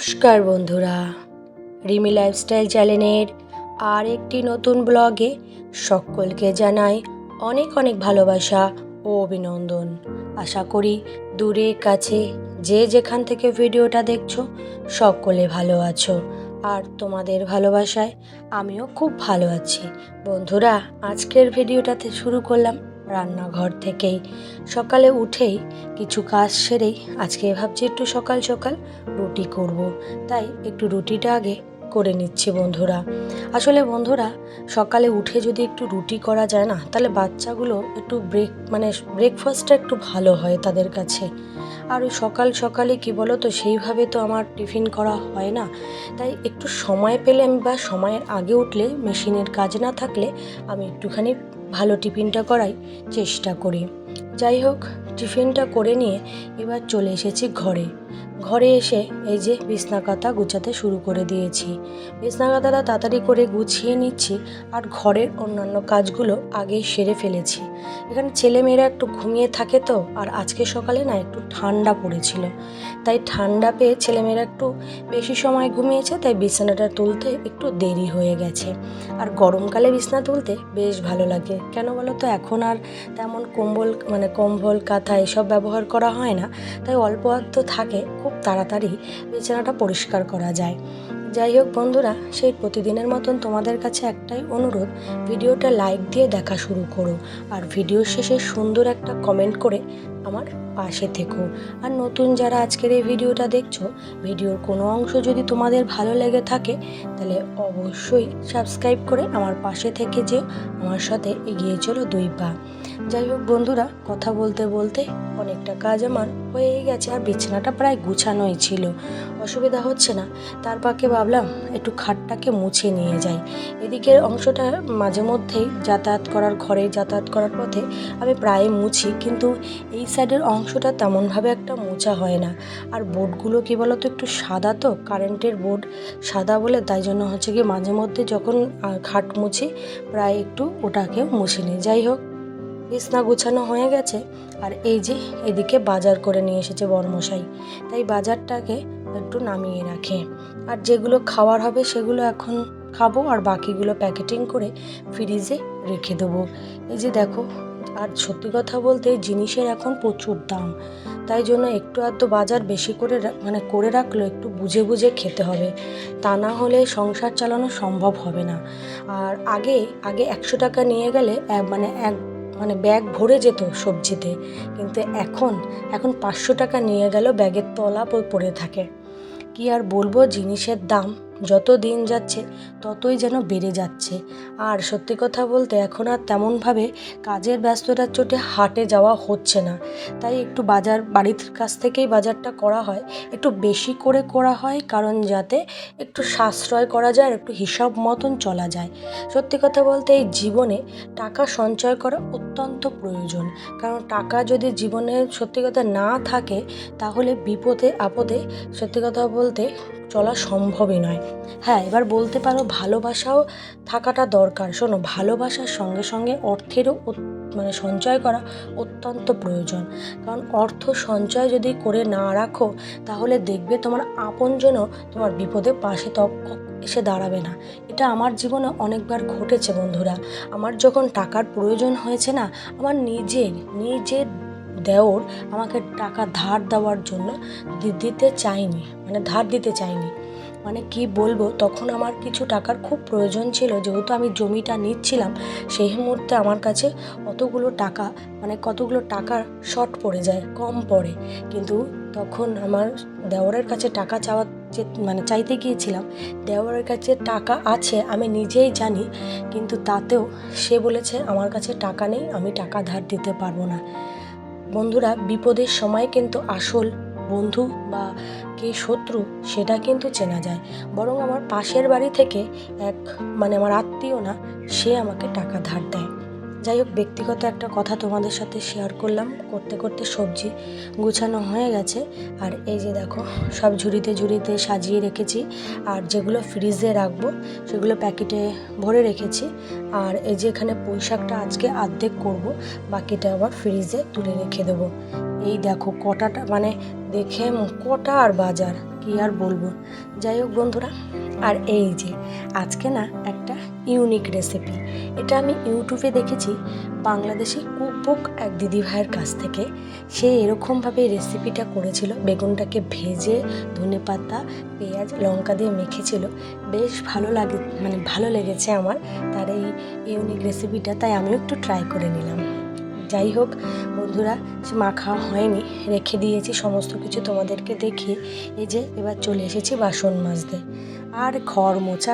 নমস্কার বন্ধুরা, রিমি লাইফস্টাইল চ্যানেলের আর একটি নতুন ব্লগে সকলকে জানাই অনেক অনেক ভালোবাসা ও অভিনন্দন। আশা করি দূরে কাছে যে যেখান থেকে ভিডিওটা দেখছো সকলে ভালো আছো, আর তোমাদের ভালোবাসায় আমিও খুব ভালো আছি। বন্ধুরা, আজকের ভিডিওটাতে শুরু করলাম রান্নাঘর থেকেই। সকালে উঠেই কিছু কাজ সেরেই আজকে ভাবছি একটু সকাল সকাল রুটি করব, তাই একটু রুটিটা আগে করে নিচ্ছি বন্ধুরা। আসলে বন্ধুরা, সকালে উঠে যদি একটু রুটি করা যায় না, তাহলে বাচ্চাগুলো একটু ব্রেকফাস্টটা একটু ভালো হয় তাদের কাছে। আর ওই সকাল সকালে কী বলো তো, সেইভাবে তো আমার টিফিন করা হয় না, তাই একটু সময় পেলে আমি বা সময়ের আগে উঠলে, মেশিনের কাজ না থাকলে আমি একটুখানি ভালো টিফিনটা করাই চেষ্টা করি। যাই হোক, টিফিনটা করে নিয়ে এবার চলে এসেছি ঘরে এসে এই যে বিছনা কাঁথা গুছাতে শুরু করে দিয়েছি। বিছনা কাঁথাটা তাড়াতাড়ি করে গুছিয়ে নিচ্ছি, আর ঘরের অন্যান্য কাজগুলো আগেই সেরে ফেলেছি। এখানে ছেলেমেয়েরা একটু ঘুমিয়ে থাকে তো, আর আজকে সকালে না একটু ঠান্ডা পড়েছিল, তাই ঠান্ডা পেয়ে ছেলেমেয়েরা একটু বেশি সময় ঘুমিয়েছে, তাই বিছানাটা তুলতে একটু দেরি হয়ে গেছে। আর গরমকালে বিছনা তুলতে বেশ ভালো লাগে, কেন বলো তো, এখন আর তেমন কম্বল কাঁথা এসব ব্যবহার করা হয় না, তাই অল্প আধটু থাকে, খুব তাড়াতাড়ি বিছানাটা পরিষ্কার করা যায়। যাই হোক বন্ধুরা, সেই প্রতিদিনের মতন তোমাদের কাছে একটাই অনুরোধ, ভিডিওটা লাইক দিয়ে দেখা শুরু করো, আর ভিডিও শেষে সুন্দর একটা কমেন্ট করে আমার পাশে থেকো। আর নতুন যারা আজকের এই ভিডিওটা দেখছো, ভিডিওর কোনো অংশ যদি তোমাদের ভালো লেগে থাকে, তাহলে অবশ্যই সাবস্ক্রাইব করে আমার পাশে থেকে যে আমার সাথে এগিয়ে চলো 2 পা। যাই হোক বন্ধুরা, কথা বলতে বলতে অনেকটা কাজ আমার হয়ে গেছে, আর বিছানাটা প্রায় গুছানোই ছিল, অসুবিধা হচ্ছে না। তার পাকে ভাবলাম একটু খাটটাকে মুছে নিয়ে যাই। এদিকের অংশটা মাঝে মধ্যেই ঘরে যাতায়াত করার পথে আমি প্রায় মুছি, কিন্তু এই সাইডের অংশটা তেমনভাবে একটা মোছা হয় না। আর বোর্ডগুলো কী বলো তো, একটু সাদা তো, কারেন্টের বোর্ড সাদা বলে, তাই জন্য হচ্ছে কি মাঝে মধ্যে যখন খাট মুছি প্রায় একটু ওটাকেও মুছে নিই। যাই হোক, বিছনা গুছানো হয়ে গেছে, আর এই যে এদিকে বাজার করে নিয়ে এসেছে বড়মশাই, তাই বাজারটাকে একটু নামিয়ে রাখে। আর যেগুলো খাওয়ার হবে সেগুলো এখন খাবো, আর বাকিগুলো প্যাকেটিং করে ফ্রিজে রেখে দেবো। এই যে দেখো, আর সত্যি কথা বলতে জিনিসের এখন প্রচুর দাম, তাই জন্য একটু আধটু বাজার বেশি করে করে রাখলেও একটু বুঝে বুঝে খেতে হবে, তা না হলে সংসার চালানো সম্ভব হবে না। আর আগে 100 টাকা নিয়ে গেলে ব্যাগ ভরে যেত সবজিতে, কিন্তু এখন 500 টাকা নিয়ে গেল ব্যাগের তলা পড়ে থাকে। কি আর বলবো, জিনিসের দাম যত দিন যাচ্ছে ততই যেন বেড়ে যাচ্ছে। আর সত্যি কথা বলতে এখন আর তেমনভাবে কাজের ব্যস্ততার চোটে হাটে যাওয়া হচ্ছে না, তাই একটু বাড়ির কাছ থেকেই বাজারটা করা হয়, একটু বেশি করে করা হয়, কারণ যাতে একটু সাশ্রয় করা যায় আর একটু হিসাব মতন চলা যায়। সত্যি কথা বলতে এই জীবনে টাকা সঞ্চয় করা অত্যন্ত প্রয়োজন, কারণ টাকা যদি জীবনে সত্যি কথা না থাকে, তাহলে বিপদে আপদে সত্যি কথা বলতে চলা সম্ভবই নয়। হ্যাঁ, এবার বলতে পারো ভালোবাসাও থাকাটা দরকার। শোনো, ভালোবাসার সঙ্গে সঙ্গে অর্থেরও সঞ্চয় করা অত্যন্ত প্রয়োজন, কারণ অর্থ সঞ্চয় যদি করে না রাখো, তাহলে দেখবে তোমার আপনজনও তোমার বিপদে পাশে এসে দাঁড়াবে না। এটা আমার জীবনে অনেকবার ঘটেছে বন্ধুরা। আমার যখন টাকার প্রয়োজন হয়েছে না, আমার নিজের দেওর আমাকে টাকা ধার দেওয়ার জন্য ধার দিতে চাইনি। কি বলবো, তখন আমার কিছু টাকার খুব প্রয়োজন ছিল, যেহেতু আমি জমিটা নিচ্ছিলাম, সেই মুহূর্তে আমার কাছে কতগুলো টাকার শর্ট পড়ে যায়, কম পড়ে। কিন্তু তখন আমার দেওরের কাছে টাকা চাইতে গিয়েছিলাম। দেওরের কাছে টাকা আছে আমি নিজেই জানি, কিন্তু তাতেও সে বলেছে আমার কাছে টাকা নেই, আমি টাকা ধার দিতে পারবো না। বন্ধুরা, বিপদের সময় কিন্তু আসল বন্ধু বা কে শত্রু সেটা কিন্তু চেনা যায়। বরং আমার পাশের বাড়ি থেকে আমার আত্মীয় না, সে আমাকে টাকা ধার দেয়। যাই হোক, ব্যক্তিগত একটা কথা তোমাদের সাথে শেয়ার করলাম। করতে করতে সবজি গুছানো হয়ে গেছে। আর এই যে দেখো, সব ঝুড়িতে ঝুড়িতে সাজিয়ে রেখেছি। আর যেগুলো ফ্রিজে রাখবো সেগুলো প্যাকেটে ভরে রেখেছি। আর এই যে এখানে পুঁই শাকটা আজকে অর্ধেক করব, বাকিটা আবার ফ্রিজে তুলে রেখে দেবো। এই দেখো কটাটা, মানে দেখে কটা আর বাজার, কি আর বলবো। যাই হোক বন্ধুরা, আর এই যে আজকে না একটা ইউনিক রেসিপি, এটা আমি ইউটিউবে দেখেছি বাংলাদেশি কুকবুক এক দিদিভাইয়ের কাছ থেকে। সে এরকমভাবে রেসিপিটা করেছিল, বেগুনটাকে ভেজে ধনেপাতা পেঁয়াজ লঙ্কা দিয়ে মেখেছিল। বেশ ভালো লেগেছে আমার তার এই ইউনিক রেসিপিটা, তাই আমিও একটু ট্রাই করে নিলাম। যাই হোক বন্ধুরা, মাখা হয়নি, রেখে দিয়েছি সমস্ত কিছু তোমাদেরকে দেখিয়ে। এই যে এবার চলে এসেছি বাসন মাজতে। আর ঘর মোছা,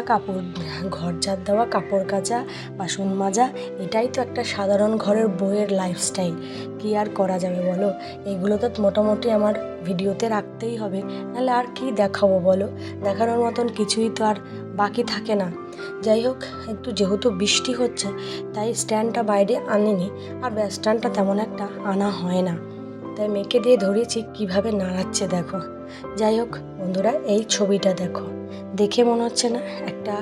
ঘর ঝাড় দেওয়া, কাপড় কাচা, বাসন মাজা, এটাই তো একটা সাধারণ ঘরের বউয়ের লাইফস্টাইল। কি আর করা যাবে বলো, এগুলো তো মোটামুটি আমার ভিডিওতে রাখতেই হবে, নাহলে আর কি দেখাবো বলো। দেখানোর মতন কিছুই তো আর বাকি থাকে না। যাই হোক, একটু যেহেতু বৃষ্টি হচ্ছে তাই স্ট্যান্ডটা বাইরে আনিনি, আর স্ট্যান্ডটা তেমন একটা আনা হয় না, তাই মেয়েকে দিয়ে ধরিয়েছি কিভাবে নাড়াচ্ছে দেখো। যাই হোক বন্ধুরা, এই ছবিটা দেখো, দেখে মনে হচ্ছে না একটা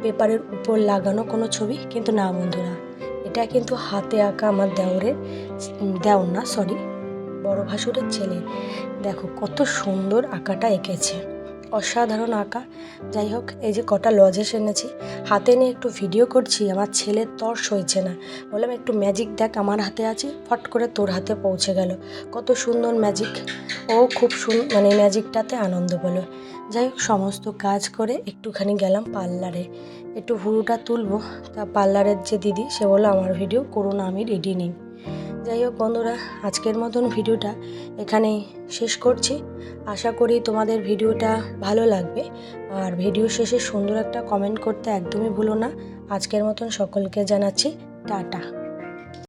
পেপারের উপর লাগানো কোনো ছবি, কিন্তু না বন্ধুরা, এটা কিন্তু হাতে আঁকা আমার দেওর না, সরি, বড় ভাসুরের ছেলে। দেখো কত সুন্দর আঁকাটা এঁকেছে, অসাধারণ আঁকা। যাই হোক, এই যে কটা লজেস এনেছি, হাতে নিয়ে একটু ভিডিও করছি, আমার ছেলের তর সইছে না। বললাম একটু ম্যাজিক দেখ, আমার হাতে আছে, ফট করে তোর হাতে পৌঁছে গেল। কত সুন্দর ম্যাজিক, ও খুব ম্যাজিকটাতে আনন্দ পেল। যাই হোক, সমস্ত কাজ করে একটুখানি গেলাম পার্লারে, একটু ভুরুটা তুলবো। তা পার্লারের যে দিদি, সে বললো আমার ভিডিও করো না, আমি রেডি নেই। যাই হোক বন্ধুরা, আজকের মতন ভিডিওটা এখানেই শেষ করছি। আশা করি তোমাদের ভিডিওটা ভালো লাগবে। আর ভিডিও শেষে সুন্দর একটা কমেন্ট করতে একদমই ভুলো না। আজকের মতন সকলকে জানাচ্ছি টাটা।